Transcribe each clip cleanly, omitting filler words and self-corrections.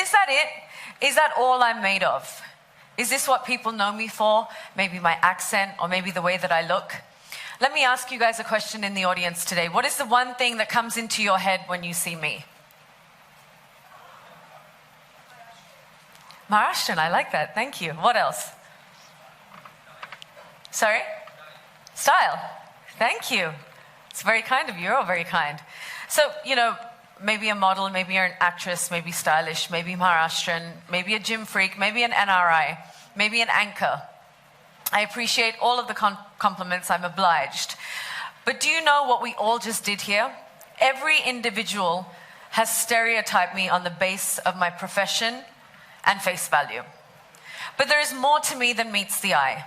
is that it? Is that all I'm made of? Is this what people know me for? Maybe my accent, or maybe the way that I look? Let me ask you guys a question in the audience today. What is the one thing that comes into your head when you see me? Maharashtrian, I like that. Thank you. What else? Sorry? Style. Thank you. It's very kind of you. You're all very kind. So, maybe a model, maybe you're an actress, maybe stylish, maybe Maharashtrian, maybe a gym freak, maybe an NRI, maybe an anchor. I appreciate all of the compliments. I'm obliged. But do you know what we all just did here? Every individual has stereotyped me on the base of my profession and face value. But there is more to me than meets the eye.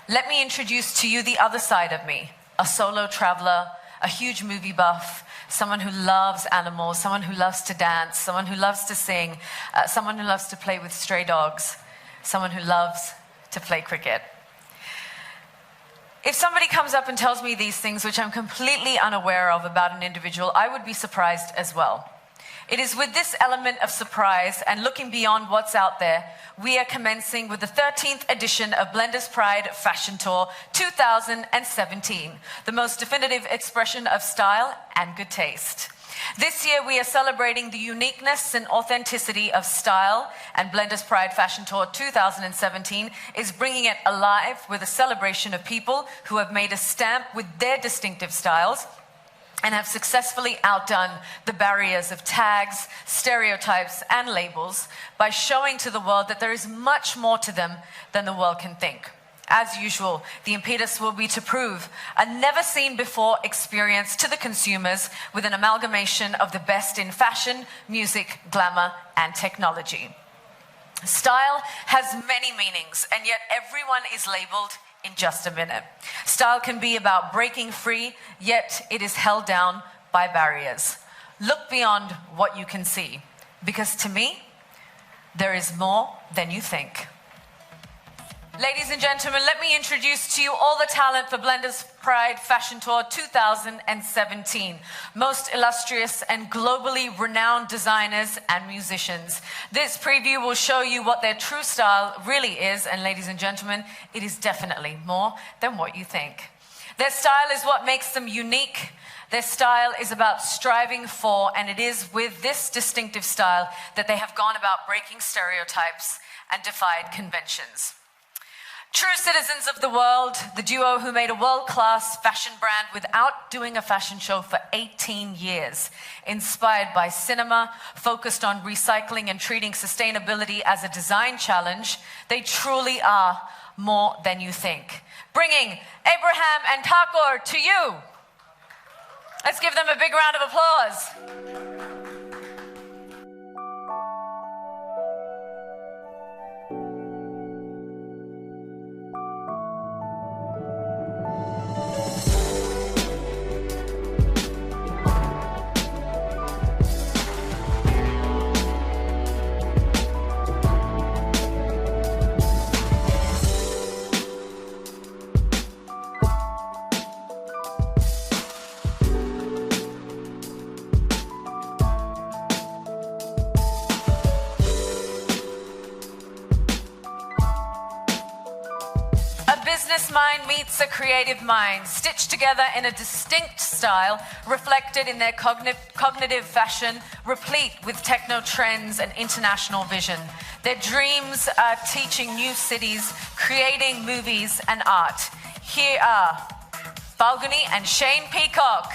Let me introduce to you the other side of me, a solo traveler, a huge movie buff, someone who loves animals, someone who loves to dance, someone who loves to sing, someone who loves to play with stray dogs, someone who loves to play cricket. If somebody comes up and tells me these things, which I'm completely unaware of about an individual, I would be surprised as well. It is with this element of surprise and looking beyond what's out there, we are commencing with the 13th edition of Blenders Pride Fashion Tour 2017, the most definitive expression of style and good taste. This year, we are celebrating the uniqueness and authenticity of style, and Blenders Pride Fashion Tour 2017 is bringing it alive with a celebration of people who have made a stamp with their distinctive styles and have successfully outdone the barriers of tags, stereotypes, and labels by showing to the world that there is much more to them than the world can think. As usual, the impetus will be to prove a never-seen-before experience to the consumers with an amalgamation of the best in fashion, music, glamour, and technology. Style has many meanings, and yet everyone is labeled in just a minute. Style can be about breaking free, yet it is held down by barriers. Look beyond what you can see, because to me, there is more than you think. Ladies and gentlemen, let me introduce to you all the talent for Blenders Pride Fashion Tour 2017. Most illustrious and globally renowned designers and musicians. This preview will show you what their true style really is, and ladies and gentlemen, it is definitely more than what you think. Their style is what makes them unique. Their style is about striving for, and it is with this distinctive style that they have gone about breaking stereotypes and defied conventions. True citizens of the world, the duo who made a world-class fashion brand without doing a fashion show for 18 years, inspired by cinema, focused on recycling and treating sustainability as a design challenge, they truly are more than you think. Bringing Abraham and Thakur to you. Let's give them a big round of applause. Business mind meets a creative mind, stitched together in a distinct style, reflected in their cognitive fashion, replete with techno trends and international vision. Their dreams are teaching new cities, creating movies and art. Here are Falguni and Shane Peacock.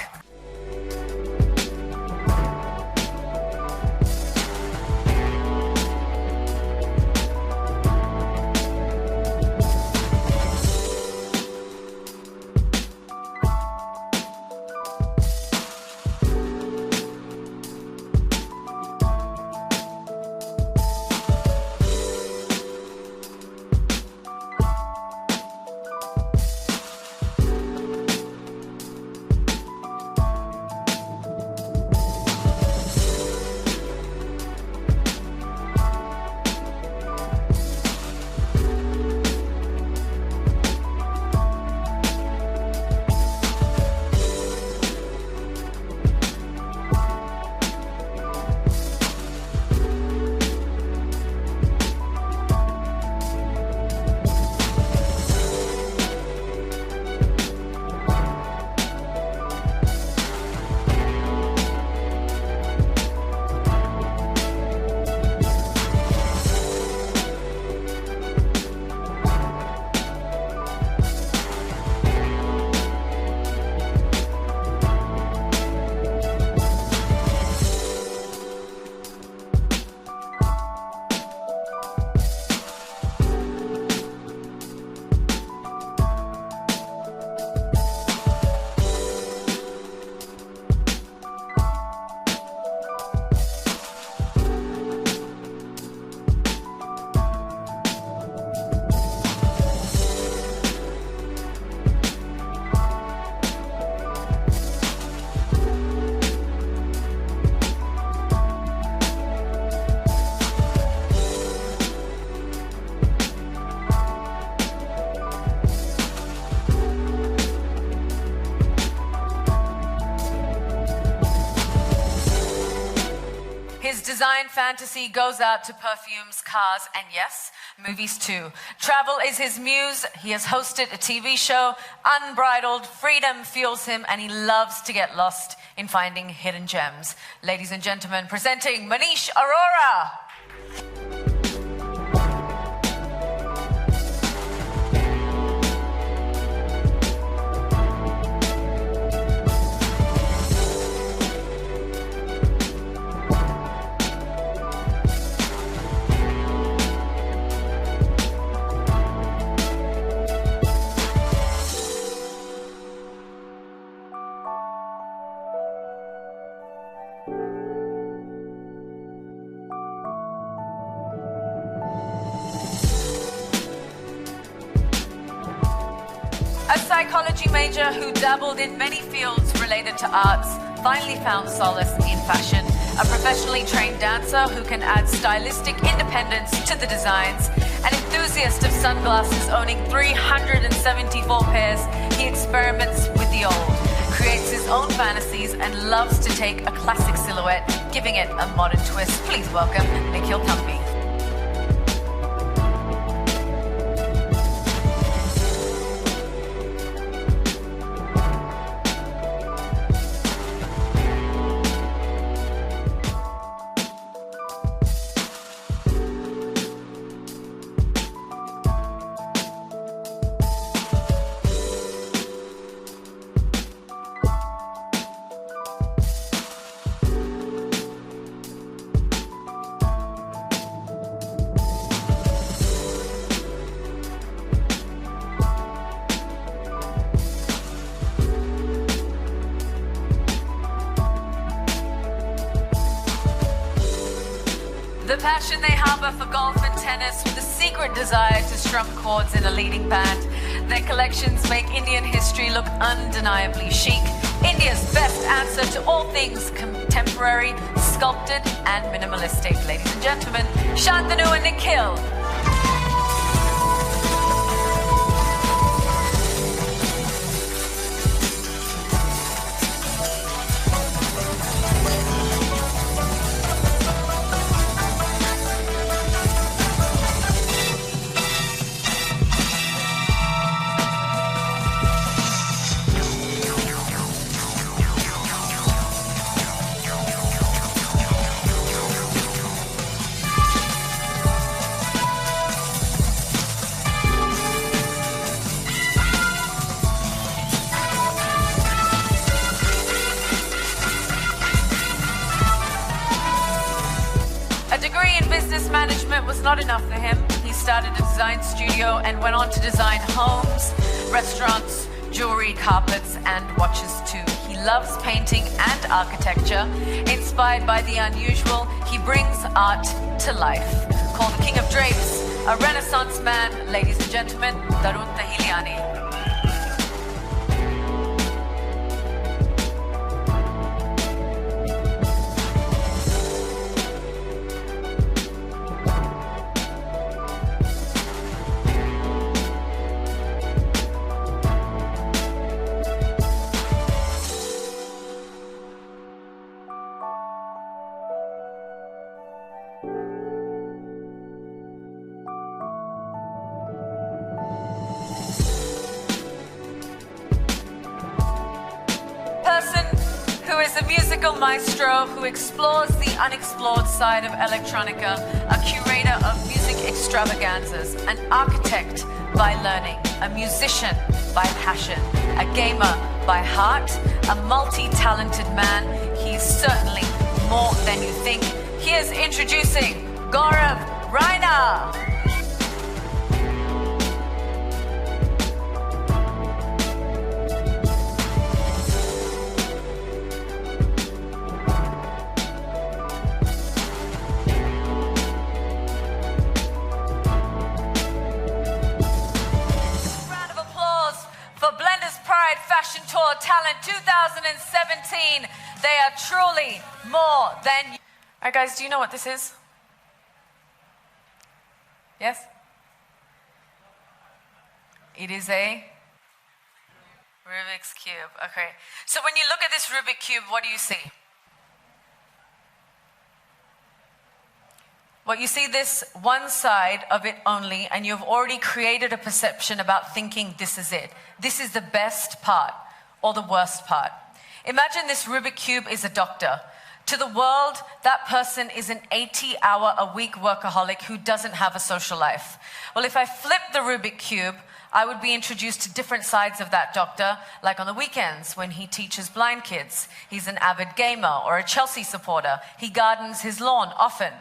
His design fantasy goes out to perfumes, cars, and yes, movies too. Travel is his muse. He has hosted a TV show. Unbridled freedom fuels him, and he loves to get lost in finding hidden gems. Ladies and gentlemen, presenting Manish Arora. A psychology major who dabbled in many fields related to arts, finally found solace in fashion. A professionally trained dancer who can add stylistic independence to the designs. An enthusiast of sunglasses owning 374 pairs, he experiments with the old, creates his own fantasies, and loves to take a classic silhouette, giving it a modern twist. Please welcome Nikhil Thampi. The passion they harbor for golf and tennis, with a secret desire to strum chords in a leading band. Their collections make Indian history look undeniably chic. India's best answer to all things contemporary, sculpted and minimalistic. Ladies and gentlemen, Shantanu and Nikhil. A degree in business management was not enough for him. He started a design studio and went on to design homes, restaurants, jewelry, carpets, and watches too. He loves painting and architecture. Inspired by the unusual, he brings art to life. Called the King of Drapes, a Renaissance man, ladies and gentlemen, Tarun Tahiliani. Who is a musical maestro who explores the unexplored side of electronica, a curator of music extravaganzas, an architect by learning, a musician by passion, a gamer by heart, a multi-talented man. He's certainly more than you think. Here's introducing Gaurav Raina. Fashion Tour Talent 2017. They are truly more than... All right, guys, do you know what this is? Yes? It is a Rubik's Cube. Okay. So when you look at this Rubik's Cube, what do you see? What you see this one side of it only, and you've already created a perception about thinking this is it. This is the best part or the worst part. Imagine this Rubik Cube is a doctor. To the world, that person is an 80-hour-a-week workaholic who doesn't have a social life. Well, if I flip the Rubik Cube, I would be introduced to different sides of that doctor, like on the weekends when he teaches blind kids. He's an avid gamer or a Chelsea supporter. He gardens his lawn often.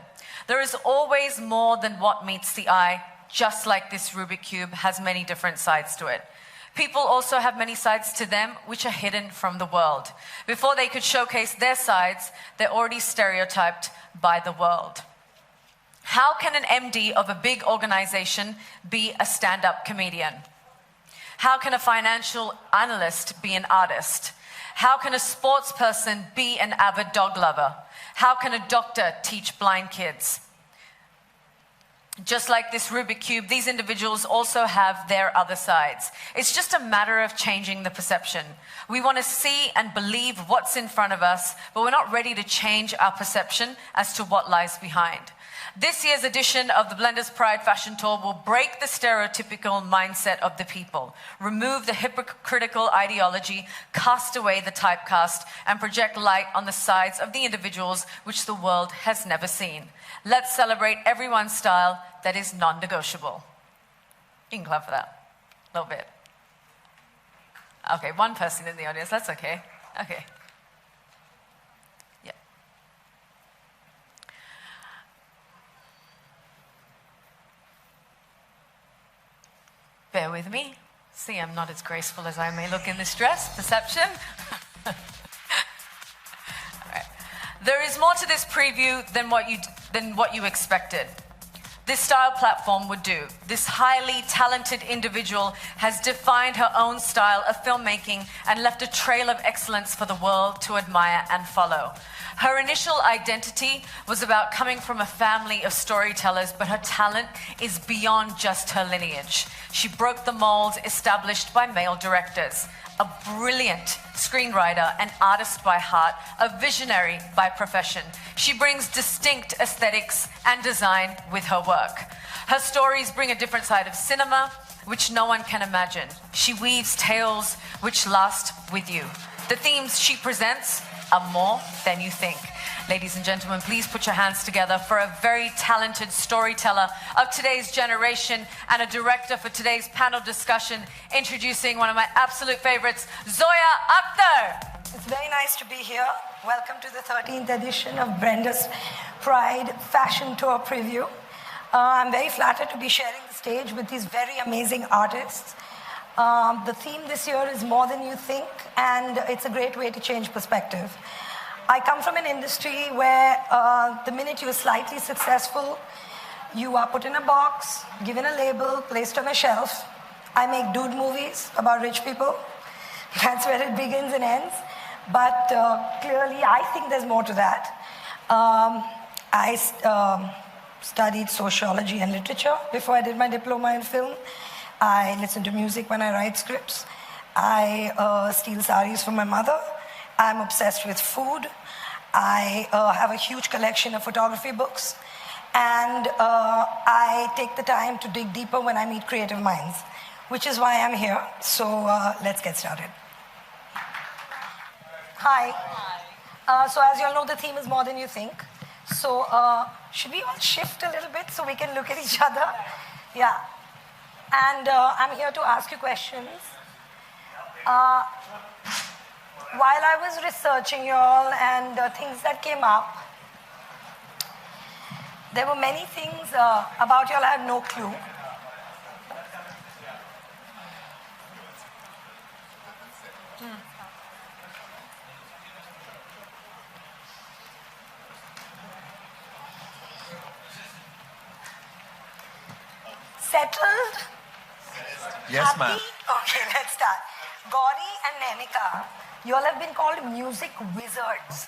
There is always more than what meets the eye, just like this Rubik Cube has many different sides to it. People also have many sides to them which are hidden from the world. Before they could showcase their sides, they're already stereotyped by the world. How can an MD of a big organization be a stand-up comedian? How can a financial analyst be an artist? How can a sports person be an avid dog lover? How can a doctor teach blind kids? Just like this Rubik Cube, these individuals also have their other sides. It's just a matter of changing the perception. We want to see and believe what's in front of us, but we're not ready to change our perception as to what lies behind. This year's edition of the Blenders Pride Fashion Tour will break the stereotypical mindset of the people, remove the hypocritical ideology, cast away the typecast, and project light on the sides of the individuals which the world has never seen. Let's celebrate everyone's style that is non-negotiable. You can clap for that. A little bit. Okay, one person in the audience, that's okay. Okay. Yeah. Bear with me. See, I'm not as graceful as I may look in this dress. Perception. All right. There is more to this preview than what you expected. This style platform would do. This highly talented individual has defined her own style of filmmaking and left a trail of excellence for the world to admire and follow. Her initial identity was about coming from a family of storytellers, but her talent is beyond just her lineage. She broke the molds established by male directors. A brilliant screenwriter and artist by heart, a visionary by profession. She brings distinct aesthetics and design with her work. Her stories bring a different side of cinema, which no one can imagine. She weaves tales which last with you. The themes she presents are more than you think. Ladies and gentlemen, please put your hands together for a very talented storyteller of today's generation and a director for today's panel discussion, introducing one of my absolute favorites, Zoya Akhtar. It's very nice to be here. Welcome to the 13th edition of Brenda's Pride Fashion Tour Preview. I'm very flattered to be sharing the stage with these very amazing artists. The theme this year is more than you think, and it's a great way to change perspective. I come from an industry where the minute you're slightly successful, you are put in a box, given a label, placed on a shelf. I make dude movies about rich people. That's where it begins and ends. But clearly, I think there's more to that. I studied sociology and literature before I did my diploma in film. I listen to music when I write scripts. I steal saris from my mother. I'm obsessed with food. I have a huge collection of photography books. And I take the time to dig deeper when I meet creative minds, which is why I'm here. So let's get started. Hi. So as you all know, the theme is more than you think. So should we all shift a little bit so we can look at each other? Yeah. And I'm here to ask you questions. While I was researching you all and things that came up, there were many things about you all I had no clue. Settled? Yes, ma'am. Okay, let's start. Gauri and Nemika, you all have been called music wizards.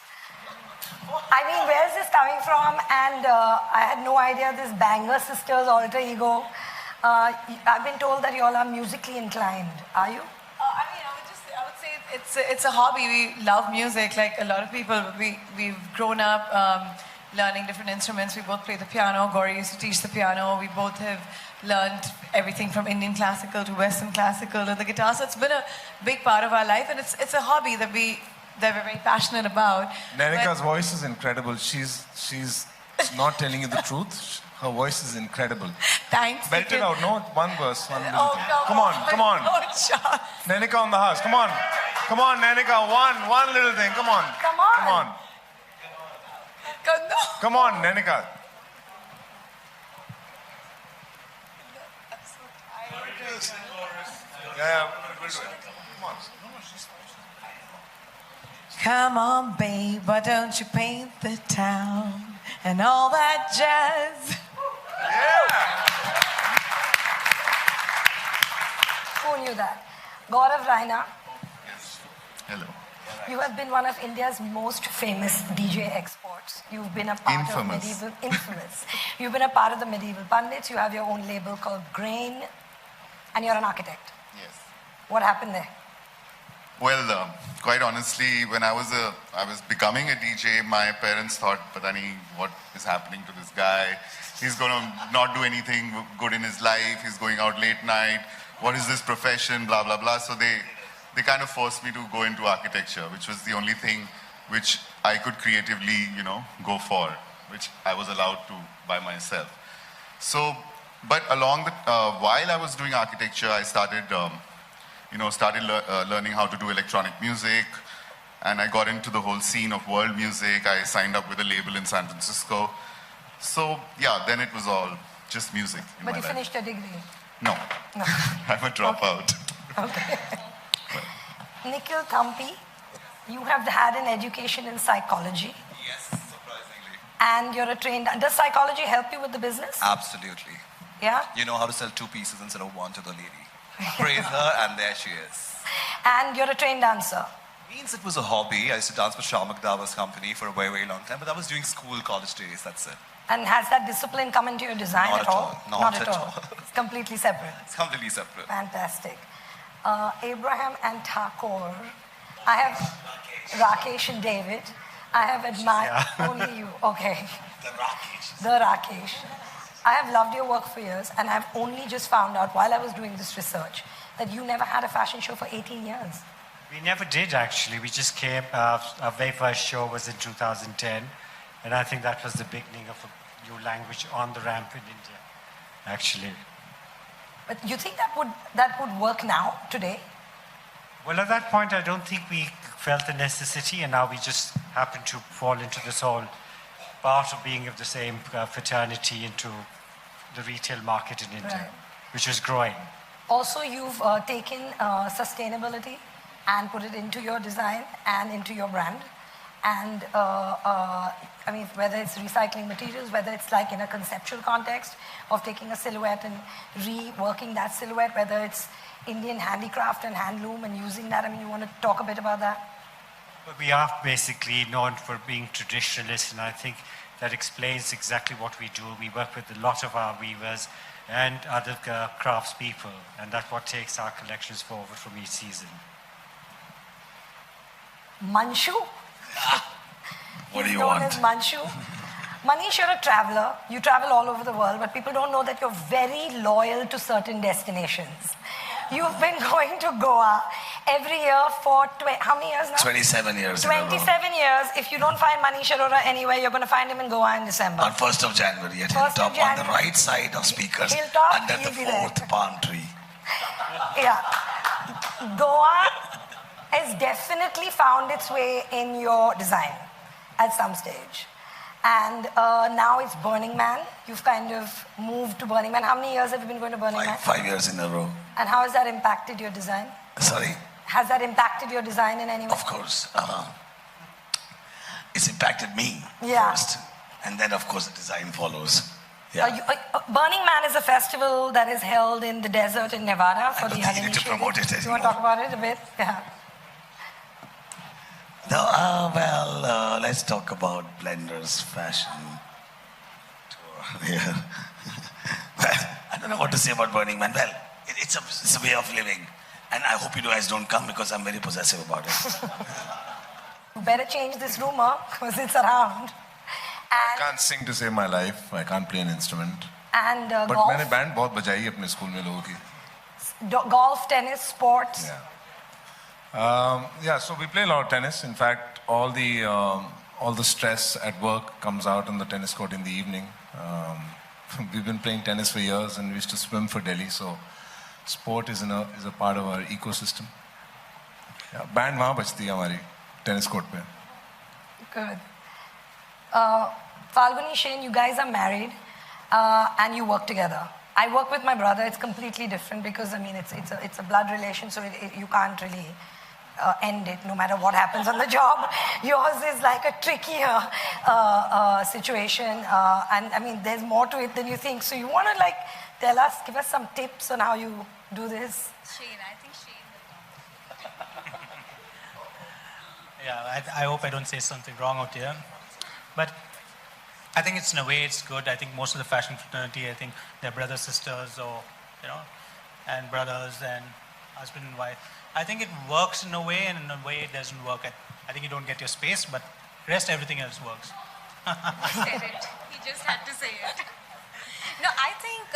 I mean, where is this coming from? And I had no idea this Banger Sisters alter ego. I've been told that you all are musically inclined. Are you? I would say it's a hobby. We love music, like a lot of people. We've grown up learning different instruments. We both play the piano. Gauri used to teach the piano. We both have learned everything from Indian classical to Western classical to the guitar. So it's been a big part of our life, and it's a hobby that we're very passionate about. Nanika's voice is incredible. She's not telling you the truth. Her voice is incredible. Thanks. Belt it out. No, one verse, one little thing. no. Come on, come on. Oh, John. Nanika on the house. Come on. Come on, Nanika. One little thing. Come on. Come on. Come on. No. Come on, Nanika. Yeah, we'll do it. Come on. Come on, babe, why don't you paint the town and all that jazz? Who knew that? Gaurav Raina, Hello. you have been one of India's most famous DJ exports. You've been a part Infamous. of infamous. You've been a part of the medieval pundits. You have your own label called Grain, and you're an architect. Yes. What happened there? Well, quite honestly, when I was becoming a DJ, my parents thought, "Patani, what is happening to this guy? He's going to not do anything good in his life. He's going out late night. What is this profession? Blah blah blah." So they kind of forced me to go into architecture, which was the only thing which I could creatively, go for, which I was allowed to by myself. So, but along the while I was doing architecture, I started. Learning how to do electronic music, and I got into the whole scene of world music. I signed up with a label in San Francisco. So yeah, then it was all just music in But my you life. finished your degree. No, No. I'm a dropout. Okay. Nikhil Thampi, you have had an education in psychology, Yes, surprisingly. and you're a trained. Does psychology help you with the business? Absolutely. Yeah. You know how to sell 2 pieces instead of 1 to the lady. Praise her, and there she is. And you're a trained dancer. Means it was a hobby. I used to dance for Shamak Dava's company for a very, very long time, but that was during school, college days, that's it. And has that discipline come into your design Not at at all? all. Not at all. It's completely separate. It's completely separate. Fantastic. Abraham and Thakur. I have Rakesh and David. I have admired only you. Okay. The Rakesh. I have loved your work for years, and I've only just found out while I was doing this research that you never had a fashion show for 18 years. We never did, actually. We just came, our very first show was in 2010, and I think that was the beginning of a new language on the ramp in India, actually. But you think that would work now, today? Well, at that point, I don't think we felt the necessity, and now we just happen to fall into this whole part of being of the same fraternity into the retail market in India, Right. which was growing. Also, you've taken sustainability and put it into your design and into your brand. And I mean, whether it's recycling materials, whether it's like in a conceptual context of taking a silhouette and reworking that silhouette, whether it's Indian handicraft and handloom and using that. I mean, you want to talk a bit about that? But we are basically known for being traditionalists, and I think that explains exactly what we do. We work with a lot of our weavers and other craftspeople, and that's what takes our collections forward from each season. Manshu? What do He's you known want? as Manshu. Manish, you're a traveler. You travel all over the world, but people don't know that you're very loyal to certain destinations. You've been going to Goa every year for how many years now? 27 years in a row. 27 years. If you don't find Manish Arora anywhere, you're going to find him in Goa in December. On 1st of January at 1st of Hilltop on the January. right side of speakers Hilltop, under the he'll be there. 4th palm tree. Yeah. Goa has definitely found its way in your design at some stage. And now it's Burning Man. You've kind of moved to Burning Man. How many years have you been going to Burning Man? 5 years in a row. And how has that impacted your design? Sorry? Has that impacted your design in any way? Of course. It's impacted me first. And then, of course, the design follows. Yeah. Burning Man is a festival that is held in the desert in Nevada for I don't the think you need to uninitiated. promote it You want to anymore. talk about it a bit? Yeah. No, let's talk about Blender's fashion tour here. Well, I don't know what to say about Burning Man. Well, it's a way of living. And I hope you guys don't come because I'm very possessive about it. You better change this rumor because it's around. I can't sing to save my life. I can't play an instrument. And But golf, मैंने band बहुत बजाई अपने school में लोगों की. golf, tennis, sports. Yeah, so we play a lot of tennis. In fact, all the stress at work comes out on the tennis court in the evening. We've been playing tennis for years, and we used to swim for Delhi. So, sport is a part of our ecosystem. Yeah, band वहाँ बजती है हमारी tennis court पे. Good. Falguni, Shane, you guys are married and you work together. I work with my brother. It's completely different because I mean it's a blood relation, so you can't really end it no matter what happens on the job. Yours is like a trickier situation, and I mean there's more to it than you think. So you want to like tell us, give us some tips on how you do this? Shane, I think Shane will talk. Yeah, I hope I don't say something wrong out here, but I think it's in a way it's good. I think most of the fashion fraternity, I think they're brothers, sisters, or and brothers and husband and wife. I think it works in a way, and in a way it doesn't work. I think you don't get your space, but rest everything else works. He said it. He just had to say it. No, I think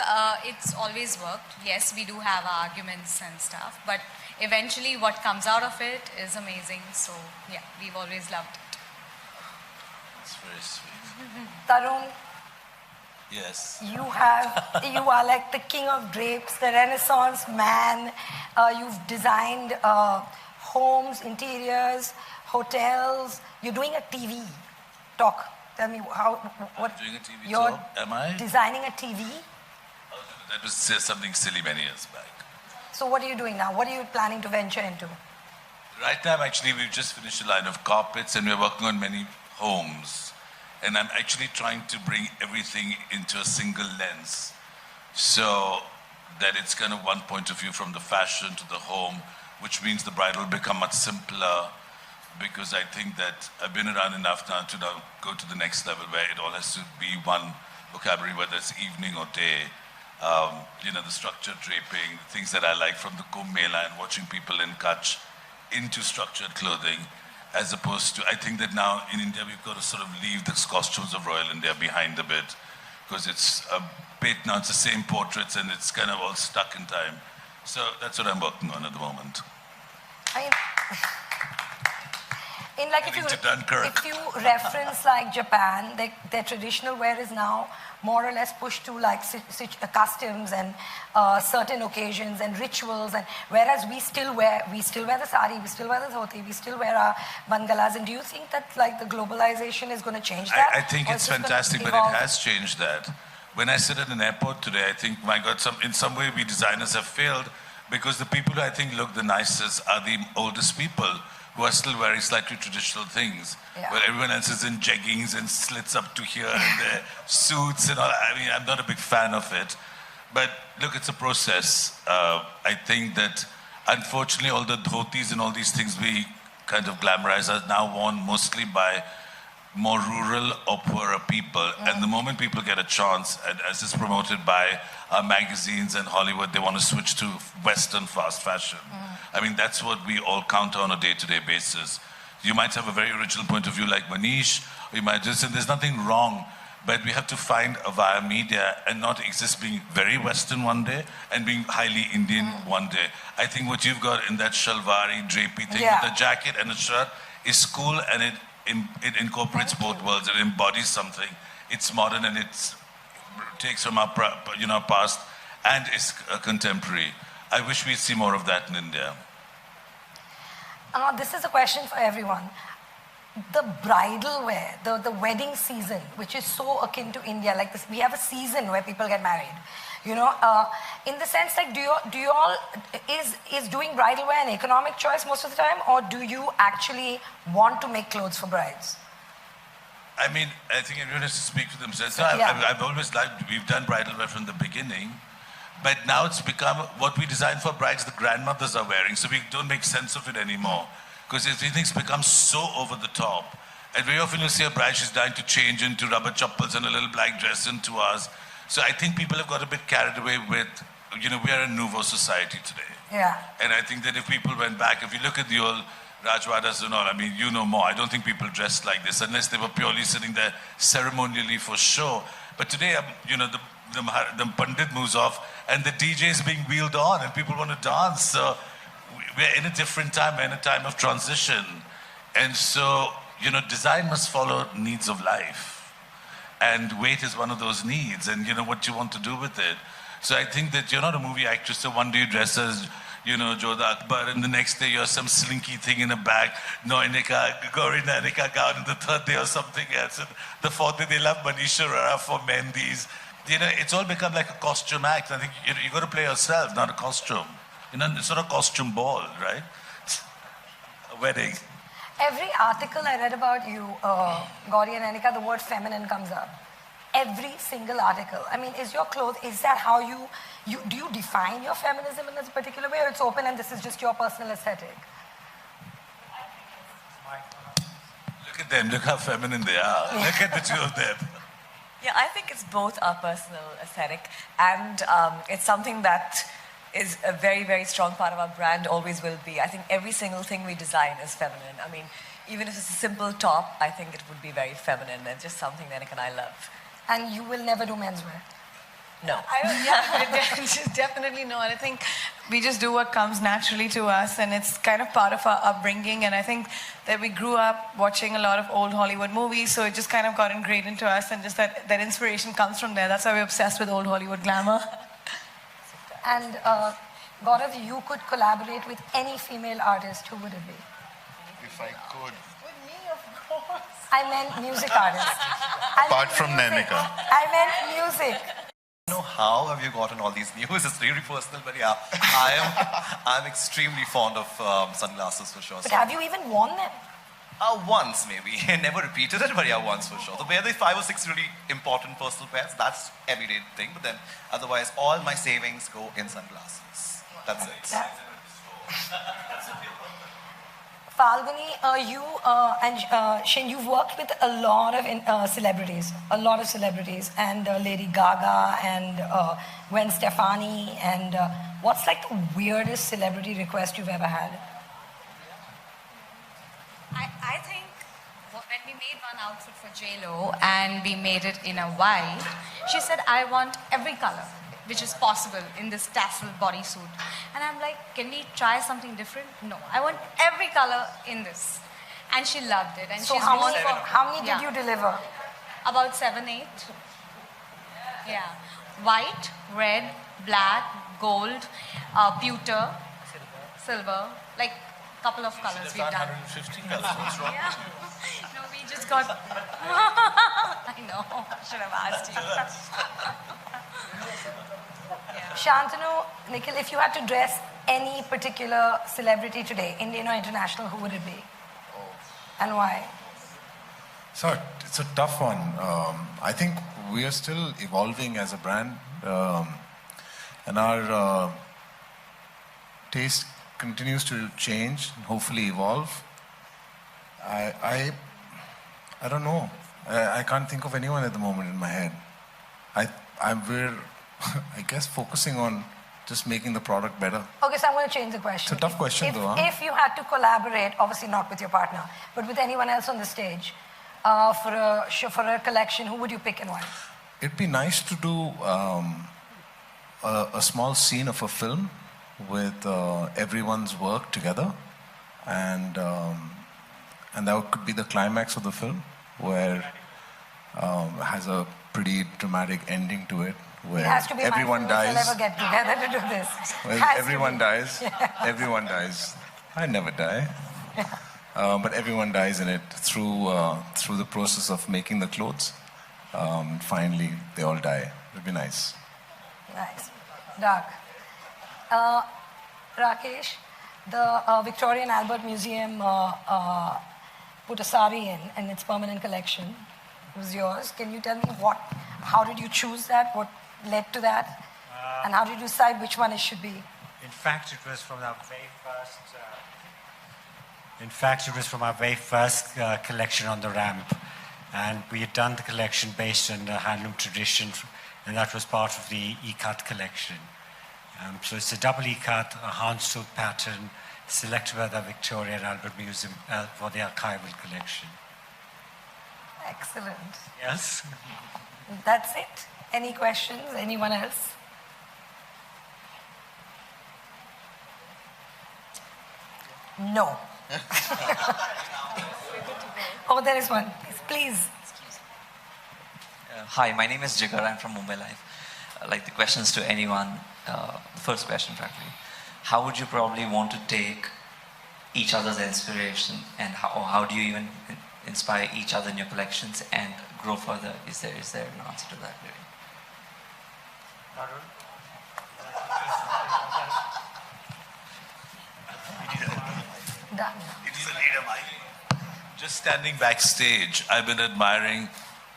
it's always worked. Yes, we do have arguments and stuff, but eventually what comes out of it is amazing. So yeah, we've always loved it. It's very sweet. Tarun, Yes. you are like the king of drapes, the Renaissance man. You've designed homes, interiors, hotels. You're doing a TV. Talk. Tell me what. Doing a TV You're show? Am I? designing a TV. That was something silly many years back. So what are you doing now? What are you planning to venture into? Right now, actually, we've just finished a line of carpets, and we're working on many homes. And I'm actually trying to bring everything into a single lens, so that it's kind of one point of view from the fashion to the home, which means the bride will become much simpler, because I think that I've been around enough now to now go to the next level where it all has to be one vocabulary, whether it's evening or day. The structured draping, things that I like from the Kumbh Mela and watching people in Kutch into structured clothing, as opposed to, I think that now in India we've got to sort of leave the costumes of Royal India behind a bit, because it's a bit now, it's the same portraits and it's kind of all stuck in time. So that's what I'm working on at the moment. If you reference like Japan, their traditional wear is now more or less pushed to like customs and certain occasions and rituals, and whereas we still wear the sari, we still wear the dhoti, we still wear our bangalas. And do you think that like the globalization is going to change that? I think it's fantastic, but it has changed that. When I sit at an airport today, I think, my God, in some way we designers have failed, because the people who I think look the nicest are the oldest people, who are still wearing slightly traditional things, where everyone else is in jeggings and slits up to here and their suits and all. I mean, I'm not a big fan of it. But look, it's a process. I think that, unfortunately, all the dhotis and all these things we kind of glamorize are now worn mostly by more rural or poorer people. And the moment people get a chance, and as is promoted by magazines and Hollywood, they want to switch to Western fast fashion. I mean, that's what we all counter on a day-to-day basis. You might have a very original point of view like Manish, or you might just say there's nothing wrong, but we have to find a via media and not exist being very Western one day and being highly Indian one day. I think what you've got in that shalwari, drapey thing with a jacket and a shirt is cool, and it incorporates both worlds. It embodies something. It's modern, and it takes from our past and is contemporary. I wish we'd see more of that in India. This is a question for everyone. The bridal wear, the wedding season, which is so akin to India, like this, we have a season where people get married. In the sense, like, do you all is doing bridal wear an economic choice most of the time, or do you actually want to make clothes for brides? I mean, I think everyone has to speak for themselves. I've always liked, we've done bridal wear from the beginning, but now it's become what we design for brides, the grandmothers are wearing, so we don't make sense of it anymore, because everything's become so over the top. And very often you'll see a bride, she's dying to change into rubber chappals and a little black dress in 2 hours. So I think people have got a bit carried away with, we are a nouveau society today. Yeah. And I think that if people went back, if you look at the old Rajwadas and all. I mean, you know more. I don't think people dressed like this unless they were purely sitting there ceremonially for show. But today, the Pandit moves off and the DJ is being wheeled on and people want to dance. So we're in a different time. We're in a time of transition. And so, design must follow needs of life. And weight is one of those needs, and what you want to do with it. So I think that you're not a movie actress, so one day you dress as, Jodha Akbar, and the next day you're some slinky thing in a bag, Gorina Nika gown, and the third day or something else. And the fourth day they love Manisha Rara for Mehndis. It's all become like a costume act. I think you got to play yourself, not a costume. It's not a costume ball, right? A wedding. Every article I read about you, Gauri and Anika, the word feminine comes up. Every single article. I mean, is that how do you define your feminism in this particular way, or it's open and this is just your personal aesthetic? Look at them, look how feminine they are. Look at the two of them. Yeah, I think it's both our personal aesthetic and it's something that is a very, very strong part of our brand, always will be. I think every single thing we design is feminine. I mean, even if it's a simple top, I think it would be very feminine. It's just something that Anika and I love. And you will never do menswear? No. Definitely no. And I think we just do what comes naturally to us, and it's kind of part of our upbringing. And I think that we grew up watching a lot of old Hollywood movies, so it just kind of got ingrained into us, and just that inspiration comes from there. That's why we're obsessed with old Hollywood glamour. And Gaurav, you could collaborate with any female artist, who would it be? If I could. With me, of course. I meant music artists. Apart from Nanika. I meant music. I don't know how have you gotten all these news. It's really personal, but yeah, I'm extremely fond of sunglasses for sure. But have you even worn them? Once maybe. Never repeated it, but yeah, once for sure. The way the 5 or 6 really important personal pairs, that's everyday thing. But then otherwise, all my savings go in sunglasses. That's it. Falguni, you and Shin, you've worked with a lot of celebrities, and Lady Gaga and Gwen Stefani. And what's like the weirdest celebrity request you've ever had? I think when we made one outfit for J-Lo and we made it in a white, she said, I want every color which is possible in this tassel bodysuit. And I'm like, can we try something different? No, I want every color in this. And she loved it. And so she's how many did you deliver? About 7, 8. Yeah. White, red, black, gold, pewter, silver, like couple of colors we've done. 150 colors. What's wrong? Yeah. No, we just got. I know. I should have asked you. Yeah. Shantanu, Nikhil, if you had to dress any particular celebrity today, Indian or international, who would it be? And why? So it's a tough one. I think we are still evolving as a brand, and our taste continues to change and hopefully evolve. I don't know. I can't think of anyone at the moment in my head. We're I guess focusing on just making the product better. Okay, so I'm going to change the question. It's a tough question though. If you had to collaborate, obviously not with your partner, but with anyone else on the stage, for a collection, who would you pick and why? It'd be nice to do a small scene of a film with everyone's work together, and that could be the climax of the film, where it has a pretty dramatic ending to it, where everyone dies. We'll never get together to do this. Well, everyone dies. Everyone dies. I never die. But everyone dies in it through the process of making the clothes. Finally, they all die. It'd be nice. Nice. Dark. Rakesh, the Victoria and Albert Museum put a sari in its permanent collection. It was yours. Can you tell me how did you choose that? What led to that? And how did you decide which one it should be? In fact, it was from our very first collection on the ramp. And we had done the collection based on the handloom tradition, and that was part of the E-cut collection. So it's a double E-cut, a houndstooth pattern, selected by the Victoria and Albert Museum for the archival collection. Excellent. Yes? That's it. Any questions? Anyone else? No. Oh, there is one. Please. Hi, my name is Jigar. I'm from Mumbai Life. Like the questions to anyone, the first question practically. How would you probably want to take each other's inspiration, and how do you even inspire each other in your collections and grow further? Is there an answer to that? Done. Just standing backstage, I've been admiring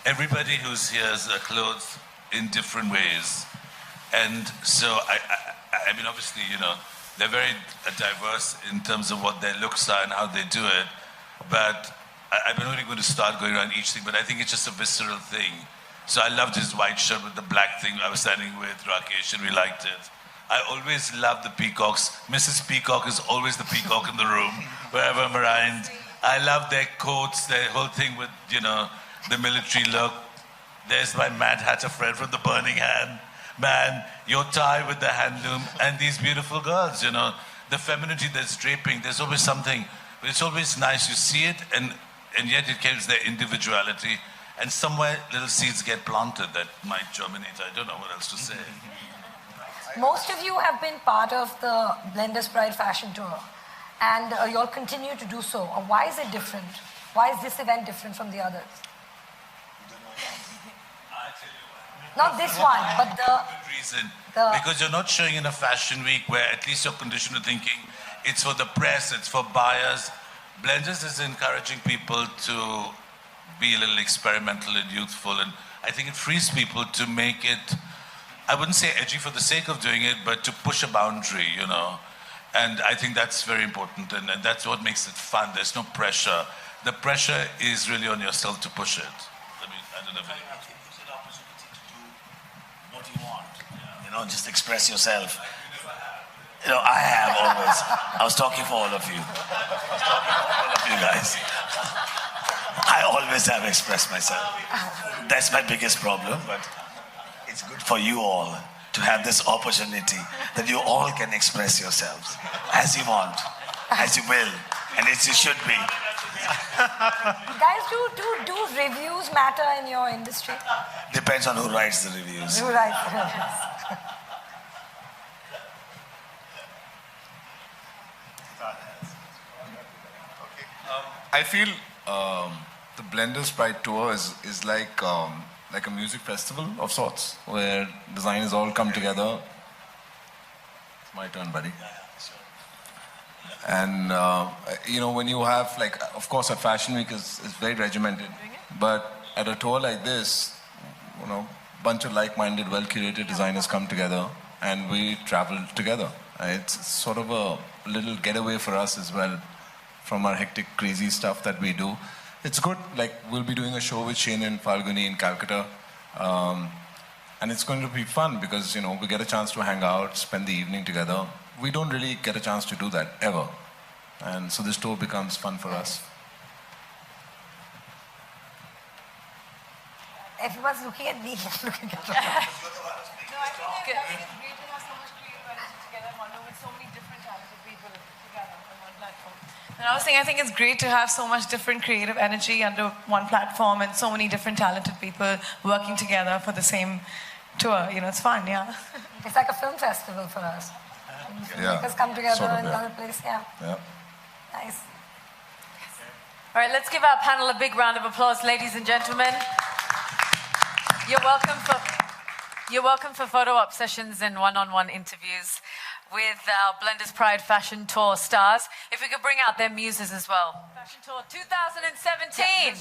everybody who's here's clothes in different ways. And so, I mean, obviously, you know, they're very diverse in terms of what their looks are and how they do it. But I'm not really going to start going around each thing, but I think it's just a visceral thing. So I loved his white shirt with the black thing. I was standing with Rakesh and we liked it. I always love the peacocks. Mrs. Peacock is always the peacock in the room, wherever I'm around. I love their coats, their whole thing with, you know, the military look. There's my Mad Hatter friend from the Burning Hand. Man, your tie with the handloom, and these beautiful girls, you know, the femininity that's draping, there's always something, but it's always nice. You see it, and yet it carries their individuality, and somewhere little seeds get planted that might germinate. I don't know what else to say. Most of you have been part of the Blenders Pride Fashion Tour, and you'll continue to do so. Why is it different? Why is this event different from the others? Not this one, but the... Good reason. Because you're not showing in a fashion week where at least you're conditioned to thinking it's for the press, it's for buyers. Blenders is encouraging people to be a little experimental and youthful, and I think it frees people to make it, I wouldn't say edgy for the sake of doing it, but to push a boundary, you know. And I think that's very important, and that's what makes it fun. There's no pressure. The pressure is really on yourself to push it. I mean, I don't know if it gives you the opportunity to do what you want. You know, just express yourself. You know, I have always. I was talking for all of you. All of you guys. I always have expressed myself. That's my biggest problem, but it's good for you all to have this opportunity that you all can express yourselves as you want, as you will, and as you should be. Guys, do reviews matter in your industry? Depends on who writes the reviews. Who writes the reviews? I feel the Blenders Pride Tour is like a music festival of sorts, where designers all come together. It's my turn, buddy. And you know, when you have, like, of course, a fashion week is very regimented, but at a tour like this, you know, bunch of like-minded, well-curated designers come together, and we travel together. It's sort of a little getaway for us as well from our hectic, crazy stuff that we do. It's good. Like, we'll be doing a show with Shane and Falguni in Calcutta, and it's going to be fun because, you know, we get a chance to hang out, spend the evening together. We don't really get a chance to do that ever, and so this tour becomes fun for us. Everyone's looking at me. Looking at me. No, I think it's great to have so much creative energy together, Mondo, with so many different talented people together on one platform. And I was saying, I think it's great to have so much different creative energy under one platform and so many different talented people working together for the same tour. You know, it's fun, yeah. It's like a film festival for us. Filmmakers come together sort of, in another place, yeah. Nice. All right, let's give our panel a big round of applause, ladies and gentlemen. You're welcome for photo op sessions and one-on-one interviews with our Blenders Pride Fashion Tour stars. If we could bring out their muses as well. Fashion Tour 2017.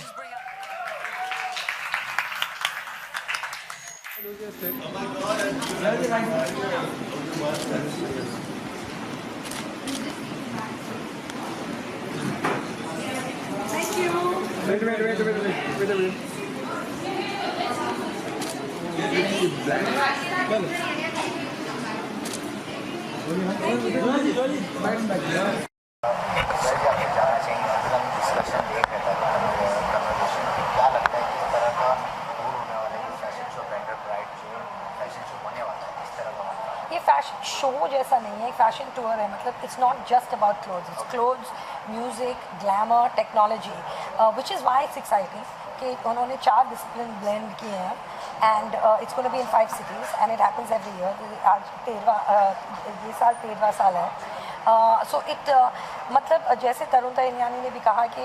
Thank you. Wait. Show जैसा नहीं है, एक fashion tour है. मतलब it's not just about clothes, it's clothes, music, glamour, technology, which is why it's exciting कि उन्होंने 4 discipline blend किए हैं. And it's gonna be in 5 cities and it happens every year. आज ये साल 13वां साल है. सो इट मतलब जैसे तरुण तैनियानी ने भी कहा कि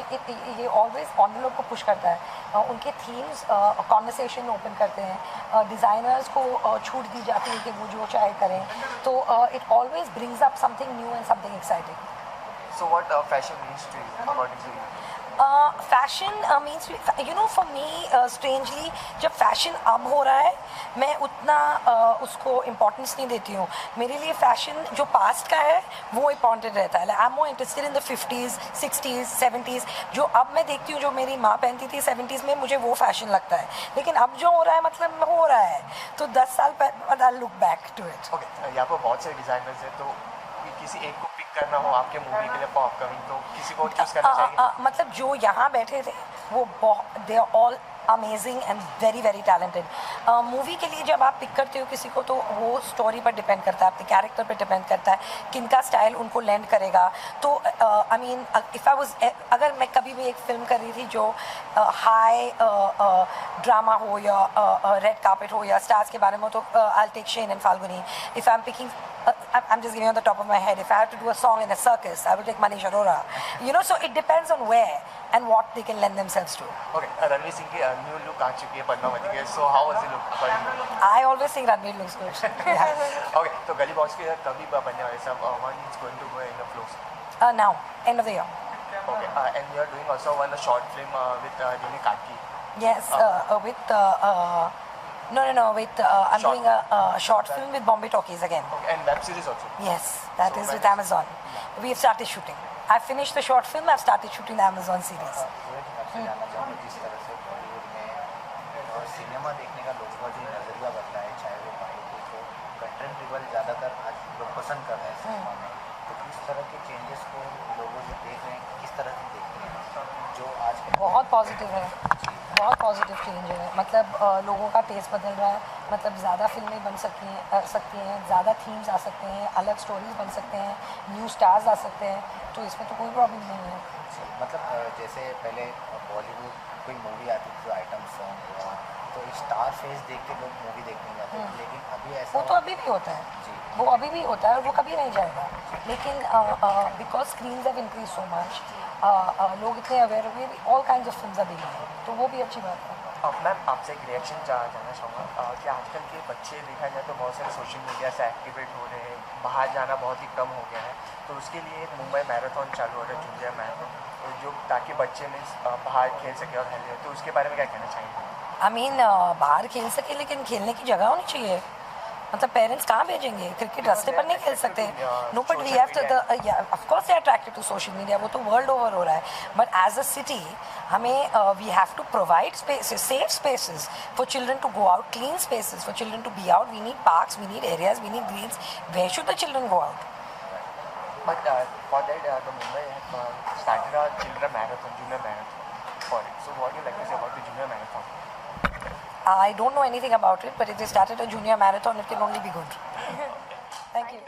ये ऑलवेज एनवेलप को पुश करता है. उनके थीम्स कॉन्वर्सेशन ओपन करते हैं, डिज़ाइनर्स को छूट दी जाती है कि वो जो चाहे करें. तो it always brings up something new and something exciting. So what fashion means to you, according to you? Fashion means you know for me strangely जब फैशन अब हो रहा है मैं उतना उसको इम्पोर्टेंस नहीं देती हूँ. मेरे लिए फैशन जो पास्ट का है वो इम्पॉर्टेंट रहता है. I am more interested in the 50s, 60s, 70s. जो अब मैं देखती हूँ जो मेरी माँ पहनती थी 70s में, मुझे वो फैशन लगता है. लेकिन अब जो हो रहा है मतलब हो रहा है तो 10 साल बाद I look back to it. Okay, यहाँ पर बहुत सारे डिज़ाइनर्स हैं, तो किसी एक को पिक करना हो आपके मूवी के लिए फॉर अपकमिंग, तो किसी को चूज करना चाहिए? मतलब जो यहाँ बैठे थे वो they are all amazing and very very talented. Movie के लिए जब आप पिक करते हो किसी को तो वो स्टोरी पर डिपेंड करता है, आपके कैरेक्टर पर डिपेंड करता है, किनका स्टाइल उनको लैंड करेगा. तो I mean if I was, अगर मैं कभी भी एक फिल्म कर रही थी जो हाई ड्रामा हो या रेड कार्पेट हो या स्टार्स के बारे में हो, तो I take Shane and Falguni. If I am picking, I'm just giving on the top of my head. If I have to do a song in a circus, I will take Manish Arora. You know, so it depends on where and what they can lend themselves to. Okay, Ranveer Singh की new look आ चुकी है पद्मावती के. So how was the look according to you? I always think Ranveer looks good. Yeah. Okay, तो गली box के कभी बनने वाले सब one is going to go in the flows. Now, end of the year. Okay, and you are doing also one short film with Rene Katki. Yes, with no, with I'm doing a short film with Bombay Talkies again. Okay, and web series also. Yes, that is with Amazon. We have started shooting. I finished the short film. I've started shooting the Amazon series. जिस तरह से बॉलीवुड में cinema देखने का लोगों का जो नजरिया बदला है, चाहे वो बॉलीवुड हो, कंटेंट रिवल ज़्यादातर आज लोग पसंद कर रहे हैं सिनेमा में. तो इस तरह के चेंजेस को लोगों जो देख रहे हैं किस तरह से देखते हैं, जो आज बहुत पॉजिटिव है, बहुत पॉजिटिव चेंज है. मतलब लोगों का टेस्ट बदल रहा है. मतलब ज़्यादा फिल्में बन सकती हैं, ज़्यादा थीम्स आ सकते हैं, अलग स्टोरीज बन सकते हैं, न्यू स्टार्स आ सकते हैं. तो इसमें तो कोई प्रॉब्लम नहीं है. मतलब जैसे पहले बॉलीवुड कोई मूवी आती थी तो आइटम सॉन्ग हुआ तो स्टार फेस देख के लोग मूवी देखने जाते हैं, लेकिन अभी ऐसा वो तो अभी भी होता है जी, वो अभी भी होता है और वो कभी नहीं जाएगा. लेकिन because screens have increase so much, लोग इतने अवेयर हुए, ऑल काइंड्स ऑफ फिल्म्स अभी हैं, तो वो भी अच्छी बात है. मैम आपसे एक रिएक्शन जानना चाहूँगा कि आजकल के बच्चे देखा जाए तो बहुत सारे सोशल मीडिया से एक्टिवेट हो रहे हैं, बाहर जाना बहुत ही कम हो गया है. तो उसके लिए एक मुंबई मैराथन चालू हो रहा है, जूनियर मैराथन, जो ताकि बच्चे में बाहर खेल सके और हेल्दी हो. तो उसके बारे में क्या कहना चाहिए? आई मीन बाहर खेल सके लेकिन खेलने की जगह होनी चाहिए. मतलब पेरेंट्स कहाँ भेजेंगे? क्रिकेट रास्ते पर नहीं खेल सकते. No, but we have to, of course they are attracted to social media, वो तो वर्ल्ड ओवर हो रहा है. बट एज अ सिटी हमें we have to provide spaces, safe spaces for children to go out, clean spaces for children to be out. We need parks, we need areas, we need greens. Where should the children go out? But for that, the Mumbai have started a children marathon, junior marathon for it. So what do you like to say about the junior marathon? I don't know anything about it, but if they started a junior marathon, it can only be good. Thank you.